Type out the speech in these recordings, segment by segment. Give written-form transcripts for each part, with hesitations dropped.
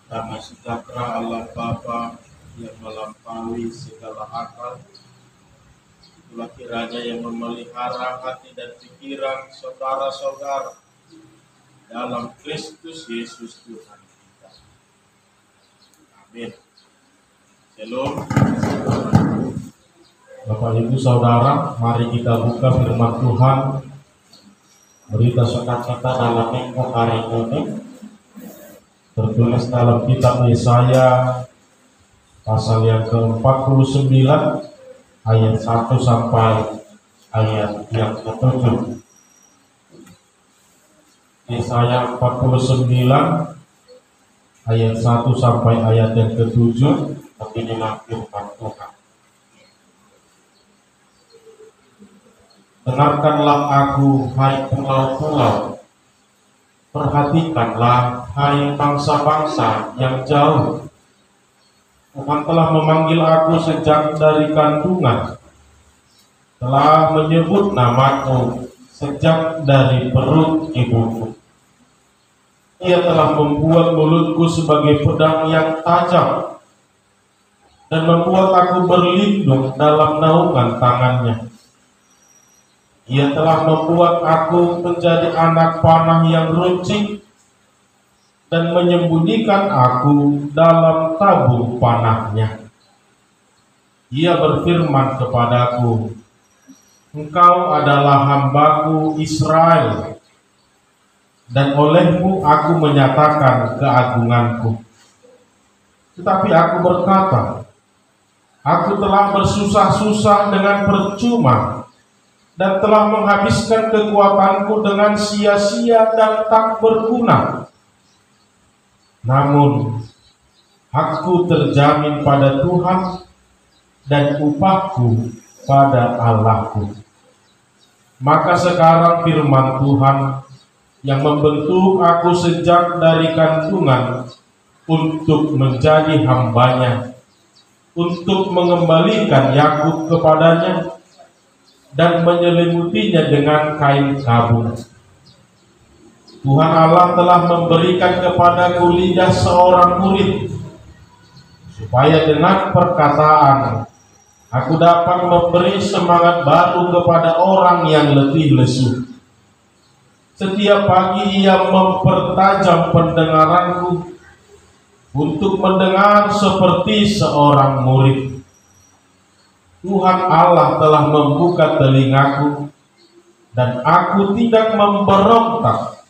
Damai sejahtera Allah Bapa yang melampaui segala akal, itulah kiranya yang memelihara hati dan pikiran saudara-saudara dalam Kristus Yesus Tuhan kita. Amin. Shalom. Bapak Ibu Saudara, mari kita buka firman Tuhan. Berita sukacita dalam minggu hari ini tertulis dalam kitab Yesaya pasal yang ke-49 ayat 1 sampai ayat yang ke-7. Yesaya 49 ayat 1 sampai ayat yang ke-7. Beginilah firman Tuhan. Dengarkanlah aku, hai pulau-pulau. Perhatikanlah, hai bangsa-bangsa yang jauh. Tuhan telah memanggil aku sejak dari kandungan, telah menyebut namaku sejak dari perut ibuku. Ia telah membuat mulutku sebagai pedang yang tajam, dan membuat aku berlindung dalam naungan tangannya. Ia telah membuat aku menjadi anak panah yang runcing, dan menyembunyikan aku dalam tabung panahnya. Ia berfirman kepadaku, Engkau adalah hambaku Israel, dan olehmu aku menyatakan keagunganku. Tetapi aku berkata, aku telah bersusah-susah dengan percuma, dan telah menghabiskan kekuatanku dengan sia-sia dan tak berguna. Namun, hakku terjamin pada Tuhan, dan upahku pada Allahku. Maka sekarang firman Tuhan yang membentuk aku sejak dari kandungan untuk menjadi hambanya, untuk mengembalikan Yakub kepadanya, dan menyelimutinya dengan kain kabung. Tuhan Allah telah memberikan kepadaku lidah seorang murid, supaya dengan perkataan aku dapat memberi semangat baru kepada orang yang letih lesu. Setiap pagi ia mempertajam pendengaranku untuk mendengar seperti seorang murid. Tuhan Allah telah membuka telingaku, dan aku tidak memberontak,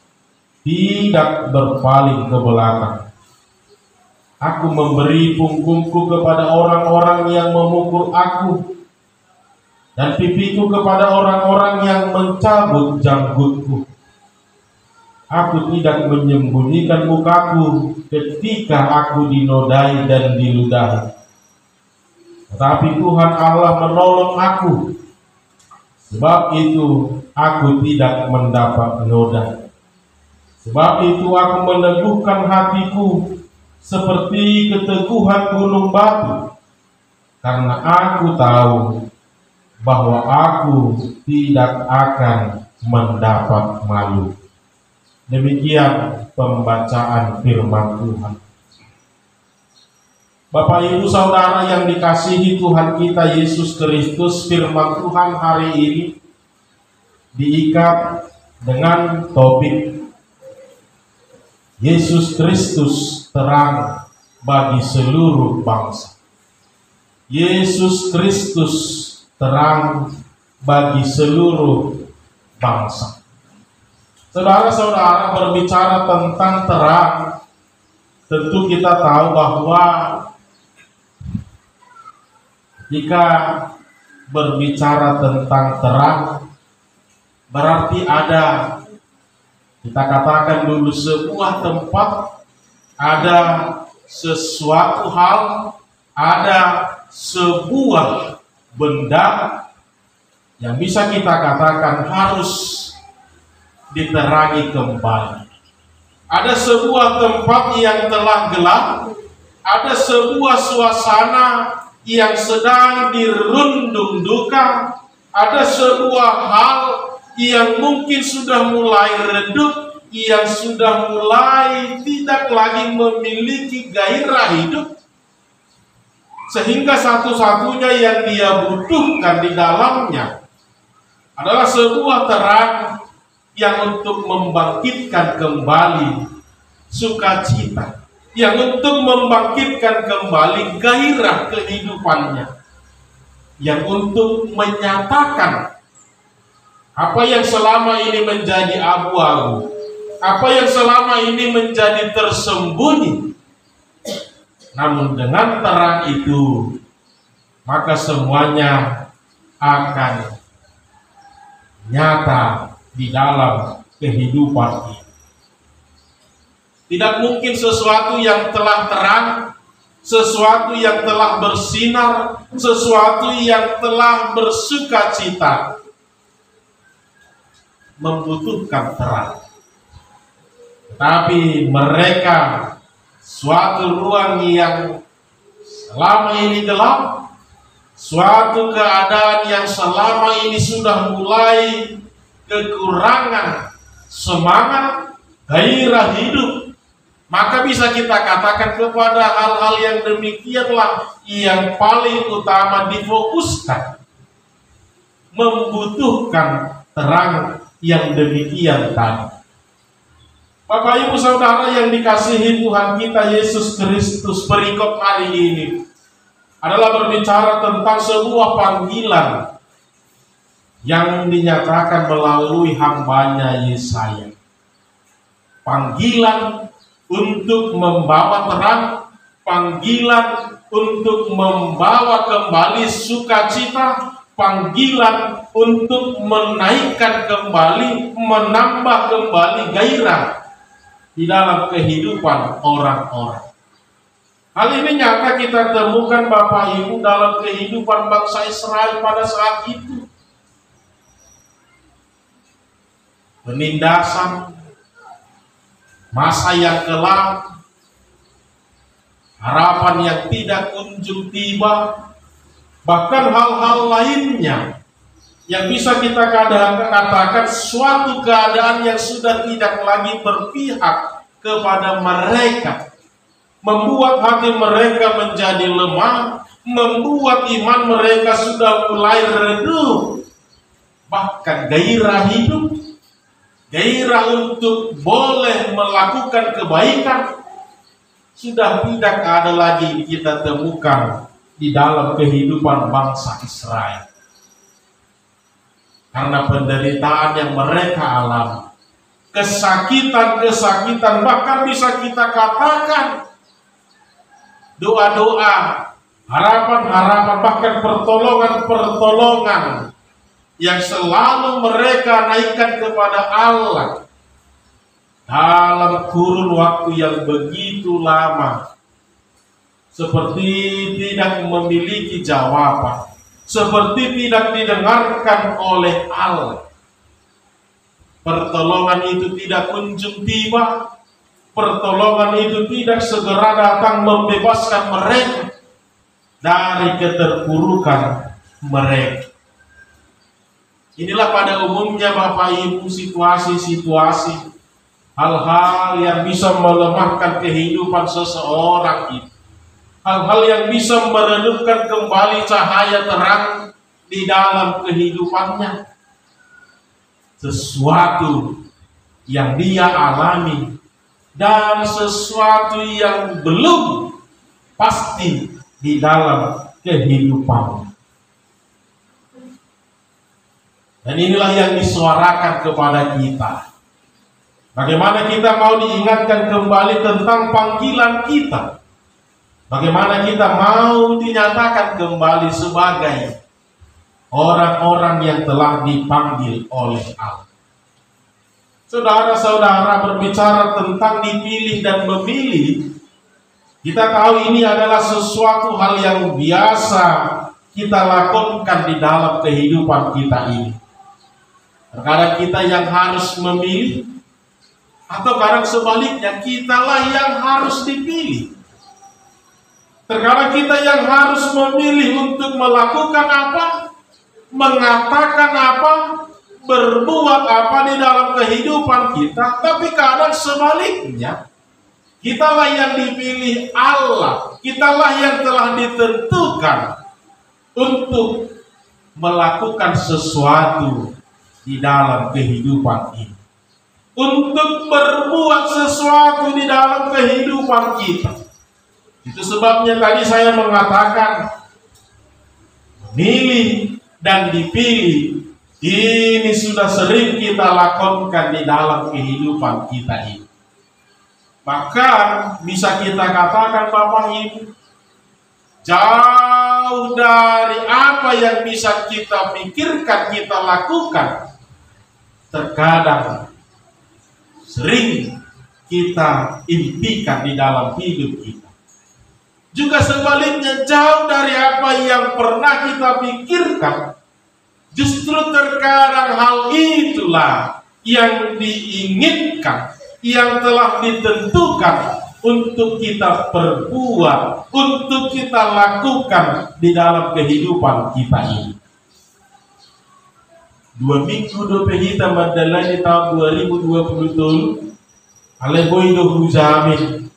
tidak berpaling ke belakang. Aku memberi punggungku kepada orang-orang yang memukul aku, dan pipiku kepada orang-orang yang mencabut janggutku. Aku tidak menyembunyikan mukaku ketika aku dinodai dan diludahi. Tetapi Tuhan Allah menolong aku. Sebab itu aku tidak mendapat noda. Sebab itu aku meneguhkan hatiku seperti keteguhan gunung batu, karena aku tahu bahwa aku tidak akan mendapat malu. Demikian pembacaan firman Tuhan. Bapak Ibu Saudara yang dikasihi Tuhan kita Yesus Kristus, firman Tuhan hari ini diikat dengan topik Yesus Kristus terang bagi seluruh bangsa. Yesus Kristus terang bagi seluruh bangsa. Saudara-saudara, berbicara tentang terang, tentu kita tahu bahwa jika berbicara tentang terang, berarti ada, kita katakan dulu, sebuah tempat, ada sesuatu hal, ada sebuah benda yang bisa kita katakan harus diterangi kembali. Ada sebuah tempat yang telah gelap, ada sebuah suasana yang sedang dirundung duka, ada sebuah hal yang mungkin sudah mulai redup, yang sudah mulai tidak lagi memiliki gairah hidup, sehingga satu-satunya yang dia butuhkan di dalamnya adalah sebuah terang yang untuk membangkitkan kembali sukacita, yang untuk membangkitkan kembali gairah kehidupannya, yang untuk menyatakan apa yang selama ini menjadi abu-abu, apa yang selama ini menjadi tersembunyi. Namun dengan terang itu, maka semuanya akan nyata di dalam kehidupan ini. Tidak mungkin sesuatu yang telah terang, sesuatu yang telah bersinar, sesuatu yang telah bersukacita membutuhkan terang. Tetapi mereka suatu ruang yang selama ini gelap, suatu keadaan yang selama ini sudah mulai kekurangan semangat, gairah hidup, maka bisa kita katakan kepada hal-hal yang demikianlah yang paling utama difokuskan, membutuhkan terang yang demikian tadi. Bapak Ibu Saudara yang dikasihi Tuhan kita Yesus Kristus, perikop hari ini adalah berbicara tentang sebuah panggilan yang dinyatakan melalui hambanya Yesaya. Panggilan untuk membawa terang, panggilan untuk membawa kembali sukacita, panggilan untuk menaikkan kembali, menambah kembali gairah di dalam kehidupan orang-orang. Hal ini nyata kita temukan Bapak Ibu dalam kehidupan bangsa Israel pada saat itu. Penindasan, masa yang kelam, harapan yang tidak kunjung tiba, bahkan hal-hal lainnya yang bisa kita katakan suatu keadaan yang sudah tidak lagi berpihak kepada mereka, membuat hati mereka menjadi lemah, membuat iman mereka sudah mulai redup, bahkan gairah hidup, gairah untuk boleh melakukan kebaikan sudah tidak ada lagi kita temukan di dalam kehidupan bangsa Israel. Karena penderitaan yang mereka alami, kesakitan-kesakitan, bahkan bisa kita katakan doa-doa, harapan-harapan, bahkan pertolongan-pertolongan yang selalu mereka naikkan kepada Allah dalam kurun waktu yang begitu lama, seperti tidak memiliki jawaban, seperti tidak didengarkan oleh Allah. Pertolongan itu tidak kunjung tiba, pertolongan itu tidak segera datang membebaskan mereka dari keterpurukan mereka. Inilah pada umumnya Bapak Ibu situasi-situasi, hal-hal yang bisa melemahkan kehidupan seseorang itu. Hal-hal yang bisa meredupkan kembali cahaya terang di dalam kehidupannya. Sesuatu yang dia alami dan sesuatu yang belum pasti di dalam kehidupan. Dan inilah yang disuarakan kepada kita. Bagaimana kita mau diingatkan kembali tentang panggilan kita. Bagaimana kita mau dinyatakan kembali sebagai orang-orang yang telah dipanggil oleh Allah. Saudara-saudara, berbicara tentang dipilih dan memilih, kita tahu ini adalah sesuatu hal yang biasa kita lakukan di dalam kehidupan kita ini. Terkadang kita yang harus memilih, atau kadang sebaliknya kitalah yang harus dipilih. Terkadang kita yang harus memilih untuk melakukan apa, mengatakan apa, berbuat apa di dalam kehidupan kita, tapi kadang sebaliknya. Kitalah yang dipilih Allah, kitalah yang telah ditentukan untuk melakukan sesuatu di dalam kehidupan ini. Untuk berbuat sesuatu di dalam kehidupan kita. Itu sebabnya tadi saya mengatakan memilih dan dipilih ini sudah sering kita lakukan di dalam kehidupan kita ini. Maka bisa kita katakan Bapak Ibu, jauh dari apa yang bisa kita pikirkan, kita lakukan, terkadang sering kita impikan di dalam hidup kita. Juga sebaliknya, jauh dari apa yang pernah kita pikirkan, justru terkadang hal itulah yang diinginkan, yang telah ditentukan untuk kita perbuat, untuk kita lakukan di dalam kehidupan kita ini. 2 minggu do pehita madalani tahun 2020 ale boido hujamin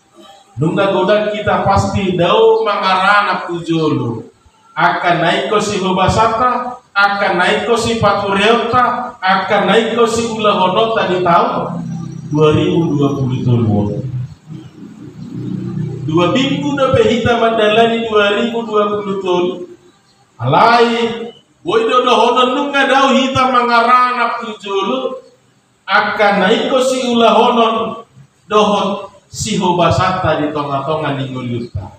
nungga goda kita pasti dau mangarana pujolo akan naik ko si hobasata, akan naik ko si patureota, akan naik ko si ulahonota di tahun 2020. 2 minggu na pehita mandalani 2020 alai boido dohono nunga dau hita mangarana pujolo akan naik ko si ulahonon dohot si hobasata di tonga-tonga di nguluta.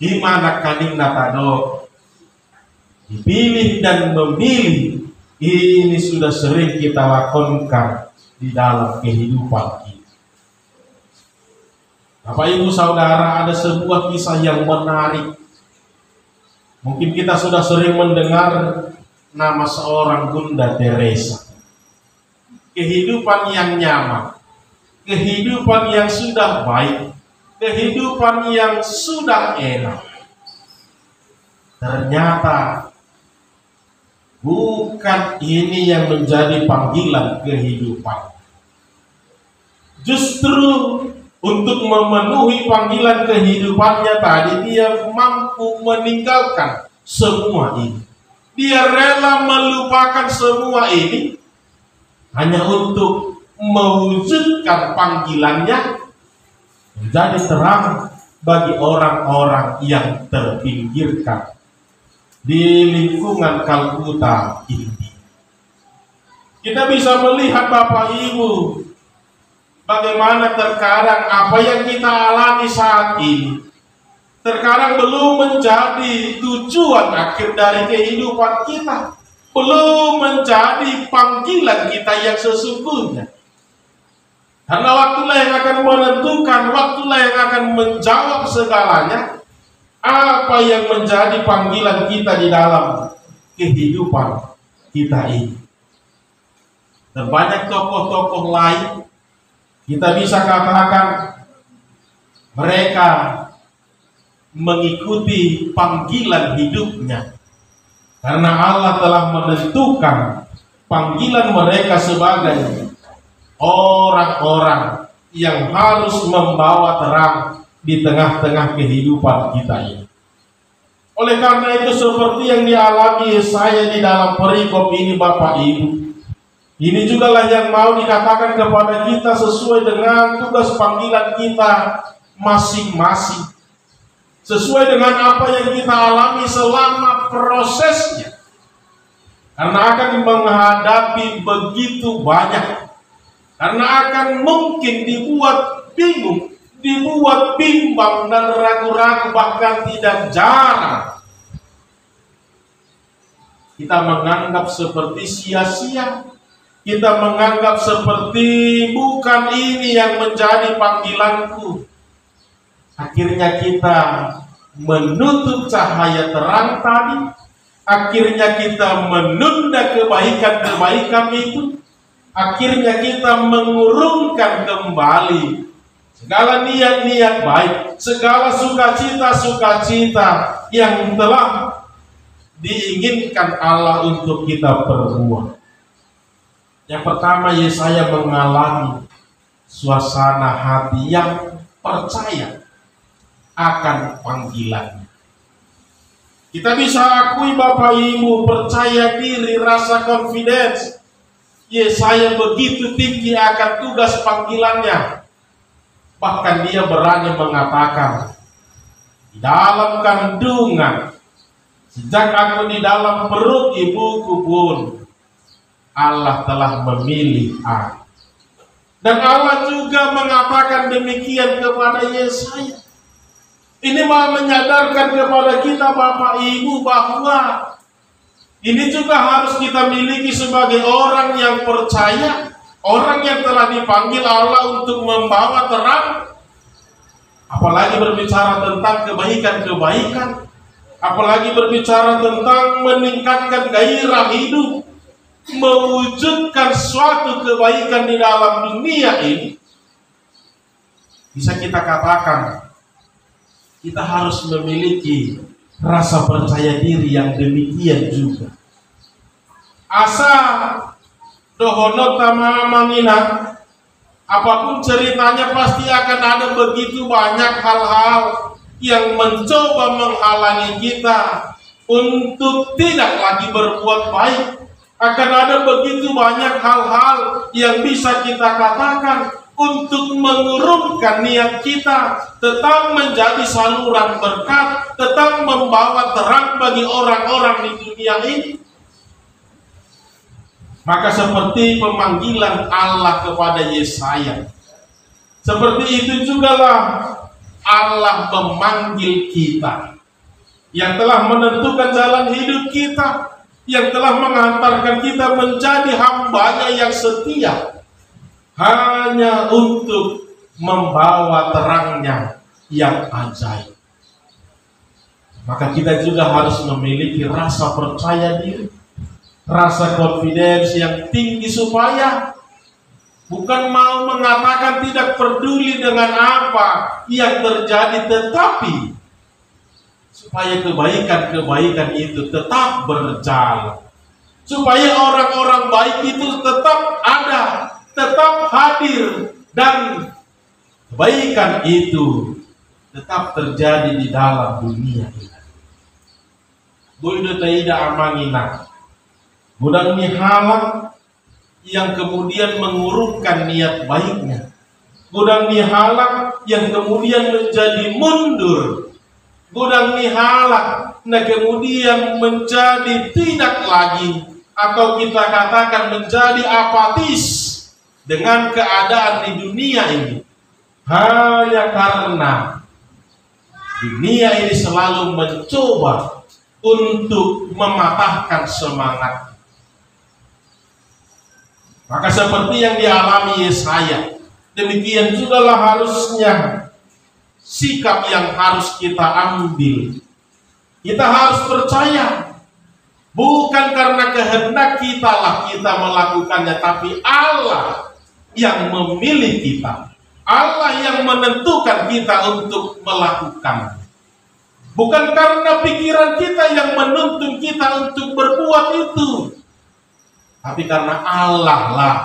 Gimana kaning natado dipilih dan memilih. Ini sudah sering kita lakukan di dalam kehidupan kita. Bapak Ibu Saudara, ada sebuah kisah yang menarik. Mungkin kita sudah sering mendengar nama seorang Bunda Teresa. Kehidupan yang nyaman, kehidupan yang sudah baik, kehidupan yang sudah enak. Ternyata bukan ini yang menjadi panggilan kehidupan. Justru untuk memenuhi panggilan kehidupannya tadi, dia mampu meninggalkan semua ini. Dia rela melupakan semua ini hanya untuk mewujudkan panggilannya menjadi terang bagi orang-orang yang terpinggirkan di lingkungan Kalkuta ini. Kita bisa melihat Bapak Ibu, bagaimana terkadang apa yang kita alami saat ini terkadang belum menjadi tujuan akhir dari kehidupan kita, belum menjadi panggilan kita yang sesungguhnya. Karena waktulah yang akan menentukan, waktulah yang akan menjawab segalanya. Apa yang menjadi panggilan kita di dalam kehidupan kita ini. Dan banyak tokoh-tokoh lain, kita bisa katakan mereka mengikuti panggilan hidupnya. Karena Allah telah menentukan panggilan mereka sebagai orang-orang yang harus membawa terang di tengah-tengah kehidupan kita ini. Oleh karena itu, seperti yang dialami saya di dalam perikop ini Bapak Ibu, ini jugalah yang mau dikatakan kepada kita sesuai dengan tugas panggilan kita masing-masing, sesuai dengan apa yang kita alami selama prosesnya. Karena akan menghadapi begitu banyak, karena akan mungkin dibuat bingung, dibuat bimbang dan ragu-ragu, bahkan tidak jarang kita menganggap seperti sia-sia, kita menganggap seperti bukan ini yang menjadi panggilanku. Akhirnya kita menutup cahaya terang tadi, akhirnya kita menunda kebaikan-kebaikan itu, akhirnya kita mengurungkan kembali segala niat-niat baik, segala sukacita-sukacita yang telah diinginkan Allah untuk kita perbuat. Yang pertama, Yesaya mengalami suasana hati yang percaya akan panggilannya. Kita bisa akui Bapak Ibu, percaya diri, rasa confidence. Yesaya begitu tinggi akan tugas panggilannya. Bahkan dia berani mengatakan, di dalam kandungan, sejak aku di dalam perut ibuku pun, Allah telah memilih aku. Dan Allah juga mengatakan demikian kepada Yesaya. Ini mau menyadarkan kepada kita Bapak Ibu bahwa ini juga harus kita miliki sebagai orang yang percaya, orang yang telah dipanggil Allah untuk membawa terang. Apalagi berbicara tentang kebaikan-kebaikan, apalagi berbicara tentang meningkatkan gairah hidup, mewujudkan suatu kebaikan di dalam dunia ini. Bisa kita katakan, kita harus memiliki rasa percaya diri yang demikian juga. Asa dohono tama mangina, apapun ceritanya pasti akan ada begitu banyak hal-hal yang mencoba menghalangi kita untuk tidak lagi berbuat baik. Akan ada begitu banyak hal-hal yang bisa kita katakan untuk mengurungkan niat kita tetap menjadi saluran berkat, tetap membawa terang bagi orang-orang di dunia ini. Maka seperti pemanggilan Allah kepada Yesaya, seperti itu jugalah Allah memanggil kita, yang telah menentukan jalan hidup kita, yang telah menghantarkan kita menjadi hamba-Nya yang setia, hanya untuk membawa terang-Nya yang ajaib. Maka kita juga harus memiliki rasa percaya diri, rasa confidence yang tinggi, supaya bukan mau mengatakan tidak peduli dengan apa yang terjadi, tetapi supaya kebaikan-kebaikan itu tetap berjalan, supaya orang-orang baik itu tetap ada, tetap hadir, dan kebaikan itu tetap terjadi di dalam dunia ini. Buido taida amangina, budang nihalak yang kemudian mengurungkan niat baiknya, budang nihalak yang kemudian menjadi mundur, budang nihalak nah kemudian menjadi tidak lagi, atau kita katakan menjadi apatis dengan keadaan di dunia ini, hanya karena dunia ini selalu mencoba untuk mematahkan semangat. Maka seperti yang dialami Yesaya, demikian jugalah harusnya sikap yang harus kita ambil. Kita harus percaya, bukan karena kehendak kita lah kita melakukannya, tapi Allah yang memilih kita, Allah yang menentukan kita untuk melakukan. Bukan karena pikiran kita yang menuntun kita untuk berbuat itu, tapi karena Allah lah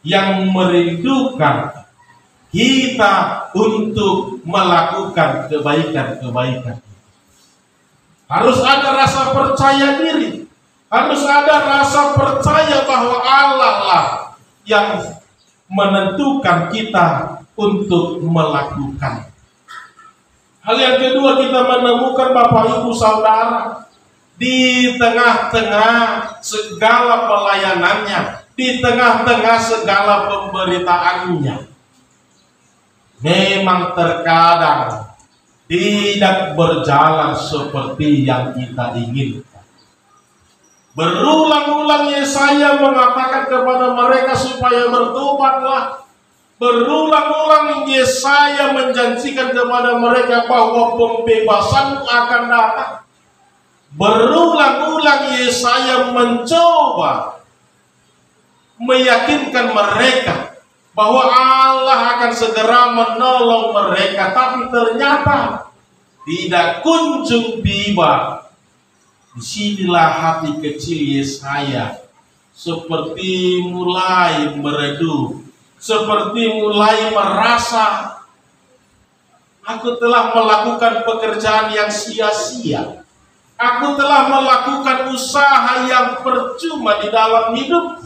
yang merindukan kita untuk melakukan kebaikan-kebaikan. Harus ada rasa percaya diri, harus ada rasa percaya bahwa Allah lah yang menentukan kita untuk melakukan. Hal yang kedua, kita menemukan Bapak Ibu Saudara, di tengah-tengah segala pelayanannya, di tengah-tengah segala pemberitaannya, memang terkadang tidak berjalan seperti yang kita inginkan. Berulang-ulang Yesaya mengatakan kepada mereka supaya bertobatlah. Berulang-ulang Yesaya menjanjikan kepada mereka bahwa pembebasan akan datang. Berulang-ulang Yesaya mencoba meyakinkan mereka bahwa Allah akan segera menolong mereka, tapi ternyata tidak kunjung tiba. Disinilah hati kecil Yesaya seperti mulai meredup, seperti mulai merasa, aku telah melakukan pekerjaan yang sia-sia. Aku telah melakukan usaha yang percuma di dalam hidup.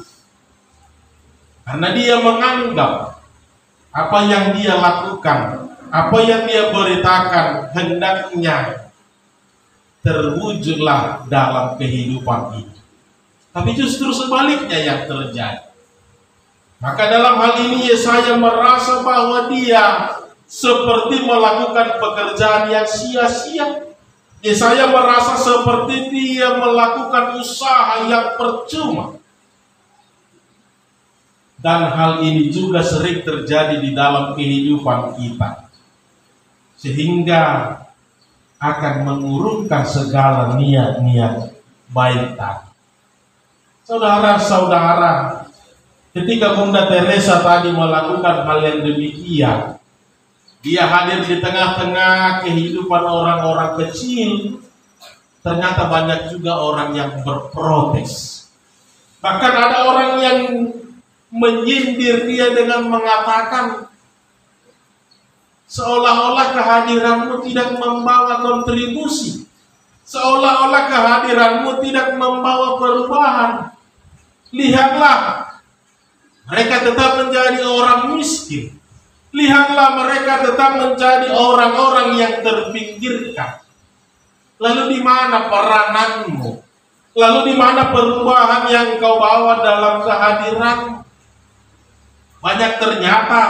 Karena dia menganggap apa yang dia lakukan, apa yang dia beritakan hendaknya terwujudlah dalam kehidupan ini. Tapi justru sebaliknya yang terjadi. Maka dalam hal ini Yesaya merasa bahwa dia seperti melakukan pekerjaan yang sia-sia. Yesaya merasa seperti dia melakukan usaha yang percuma. Dan hal ini juga sering terjadi di dalam kehidupan kita. Sehingga akan mengurungkan segala niat-niat baik tadi. Saudara-saudara, ketika Bunda Teresa tadi melakukan hal yang demikian, dia hadir di tengah-tengah kehidupan orang-orang kecil, ternyata banyak juga orang yang berprotes. Bahkan ada orang yang menyindir dia dengan mengatakan, seolah-olah kehadiranmu tidak membawa kontribusi, seolah-olah kehadiranmu tidak membawa perubahan. Lihatlah, mereka tetap menjadi orang miskin. Lihatlah, mereka tetap menjadi orang-orang yang terpinggirkan. Lalu di mana perananmu? Lalu di mana perubahan yang kau bawa dalam kehadiranmu? Banyak ternyata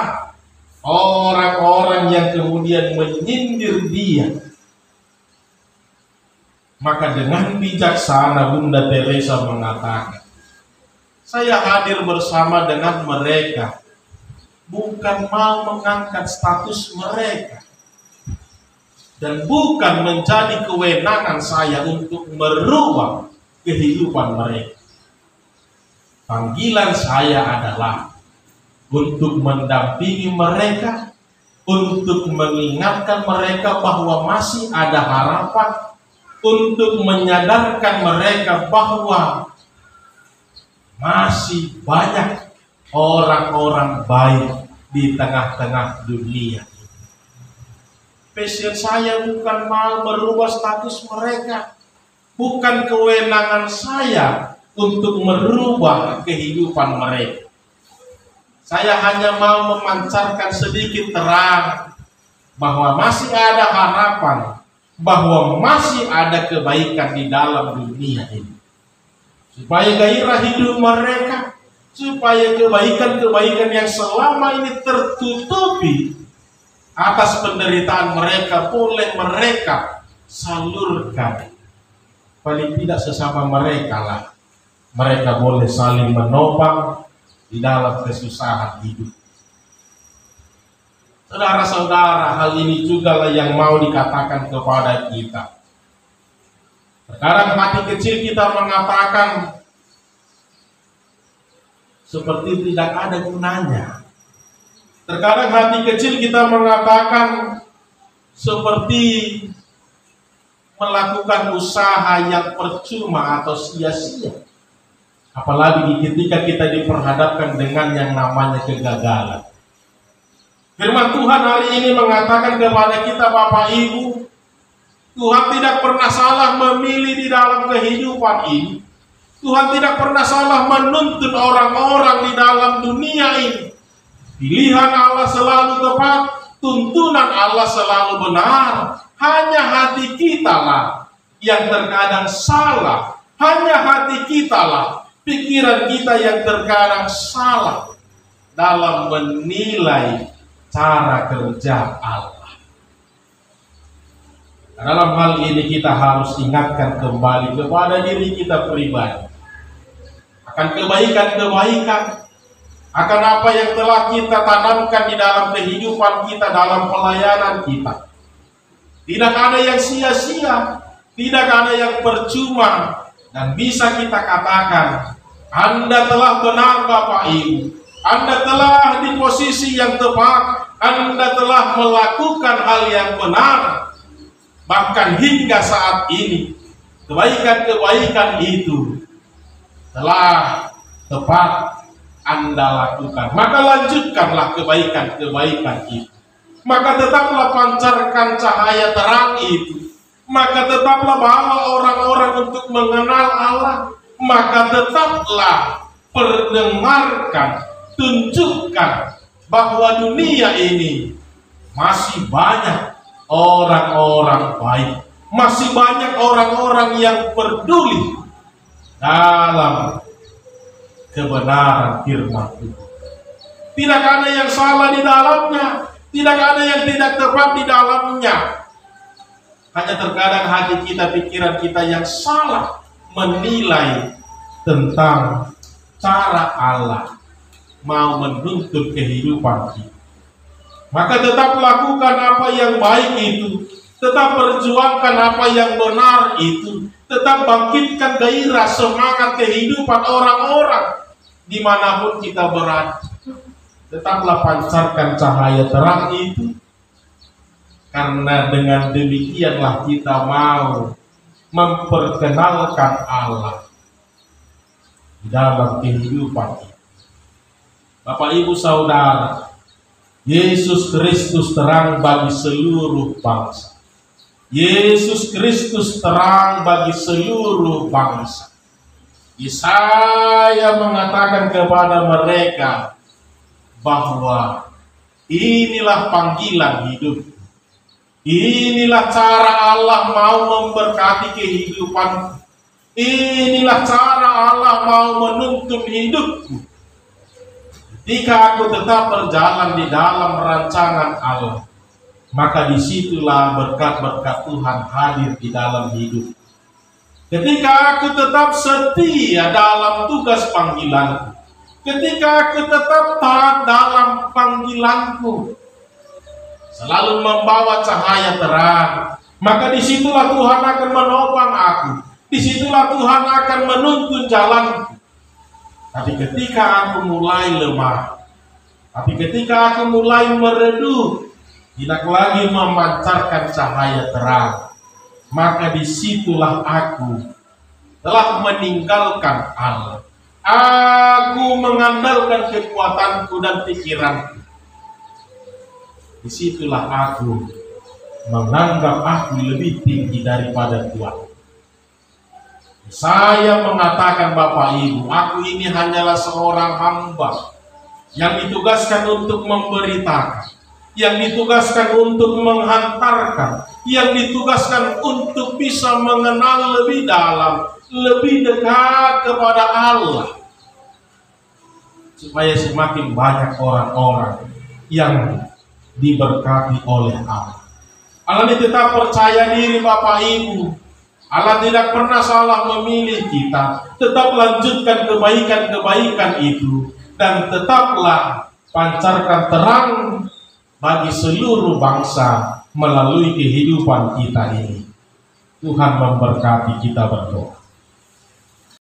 orang-orang yang kemudian menyindir dia. Maka dengan bijaksana Bunda Teresa mengatakan, saya hadir bersama dengan mereka, bukan mau mengangkat status mereka, dan bukan menjadi kewenangan saya untuk merubah kehidupan mereka. Panggilan saya adalah untuk mendampingi mereka, untuk mengingatkan mereka bahwa masih ada harapan, untuk menyadarkan mereka bahwa masih banyak orang-orang baik di tengah-tengah dunia. Passion saya bukan mau merubah status mereka, bukan kewenangan saya untuk merubah kehidupan mereka. Saya hanya mau memancarkan sedikit terang bahwa masih ada harapan, bahwa masih ada kebaikan di dalam dunia ini. Supaya gairah hidup mereka, supaya kebaikan-kebaikan yang selama ini tertutupi atas penderitaan mereka boleh mereka salurkan. Paling tidak sesama mereka lah, mereka boleh saling menopang di dalam kesusahan hidup. Saudara-saudara, hal ini juga lah yang mau dikatakan kepada kita. Terkadang hati kecil kita mengatakan seperti tidak ada gunanya. Terkadang hati kecil kita mengatakan seperti melakukan usaha yang percuma atau sia-sia. Apalagi ketika kita diperhadapkan dengan yang namanya kegagalan. Firman Tuhan hari ini mengatakan kepada kita, Bapak Ibu, Tuhan tidak pernah salah memilih di dalam kehidupan ini. Tuhan tidak pernah salah menuntun orang-orang di dalam dunia ini. Pilihan Allah selalu tepat, tuntunan Allah selalu benar. Hanya hati kita lah yang terkadang salah. Hanya hati kita lah, pikiran kita yang terkadang salah dalam menilai cara kerja Allah. Dalam hal ini kita harus ingatkan kembali kepada diri kita pribadi akan kebaikan-kebaikan, akan apa yang telah kita tanamkan di dalam kehidupan kita, dalam pelayanan kita. Tidak ada yang sia-sia, tidak ada yang percuma, dan bisa kita katakan, Anda telah benar Bapak Ibu, Anda telah di posisi yang tepat, Anda telah melakukan hal yang benar. Bahkan hingga saat ini kebaikan-kebaikan itu telah tepat Anda lakukan, maka lanjutkanlah kebaikan-kebaikan itu. Maka tetaplah pancarkan cahaya terang itu. Maka tetaplah bawa orang-orang untuk mengenal Allah. Maka tetaplah perdengarkan, tunjukkan bahwa dunia ini masih banyak orang-orang baik. Masih banyak orang-orang yang peduli dalam kebenaran firman Tuhan. Tidak ada yang salah di dalamnya. Tidak ada yang tidak tepat di dalamnya. Hanya terkadang hati kita, pikiran kita yang salah menilai tentang cara Allah mau menuntut kehidupan kita. Maka tetap lakukan apa yang baik itu. Tetap perjuangkan apa yang benar itu. Tetap bangkitkan gairah semangat kehidupan orang-orang dimanapun kita berada. Tetaplah pancarkan cahaya terang itu, karena dengan demikianlah kita mau memperkenalkan Allah di dalam kehidupan kita. Bapak Ibu Saudara, Yesus Kristus terang bagi seluruh bangsa. Yesus Kristus terang bagi seluruh bangsa. Yesaya mengatakan kepada mereka bahwa inilah panggilan hidup. Inilah cara Allah mau memberkati kehidupan. Inilah cara Allah mau menuntun hidupku. Jika aku tetap berjalan di dalam rancangan Allah, maka disitulah berkat-berkat Tuhan hadir di dalam hidup. Ketika aku tetap setia dalam tugas panggilanku, ketika aku tetap taat dalam panggilanku, selalu membawa cahaya terang, maka disitulah Tuhan akan menopang aku. Disitulah Tuhan akan menuntun jalanku. Tapi ketika aku mulai lemah, tapi ketika aku mulai meredup, tidak lagi memancarkan cahaya terang, maka disitulah aku telah meninggalkan Allah. Aku mengandalkan kekuatanku dan pikiranku. Disitulah aku menganggap aku lebih tinggi daripada Tuhan. Saya mengatakan, Bapak Ibu, aku ini hanyalah seorang hamba yang ditugaskan untuk memberitakan, yang ditugaskan untuk menghantarkan, yang ditugaskan untuk bisa mengenal lebih dalam, lebih dekat kepada Allah, supaya semakin banyak orang-orang yang diberkati oleh Allah. Allah ini tetap percaya diri, Bapak Ibu. Allah tidak pernah salah memilih kita. Tetap lanjutkan kebaikan-kebaikan itu, dan tetaplah pancarkan terang bagi seluruh bangsa melalui kehidupan kita ini. Tuhan memberkati kita berdoa.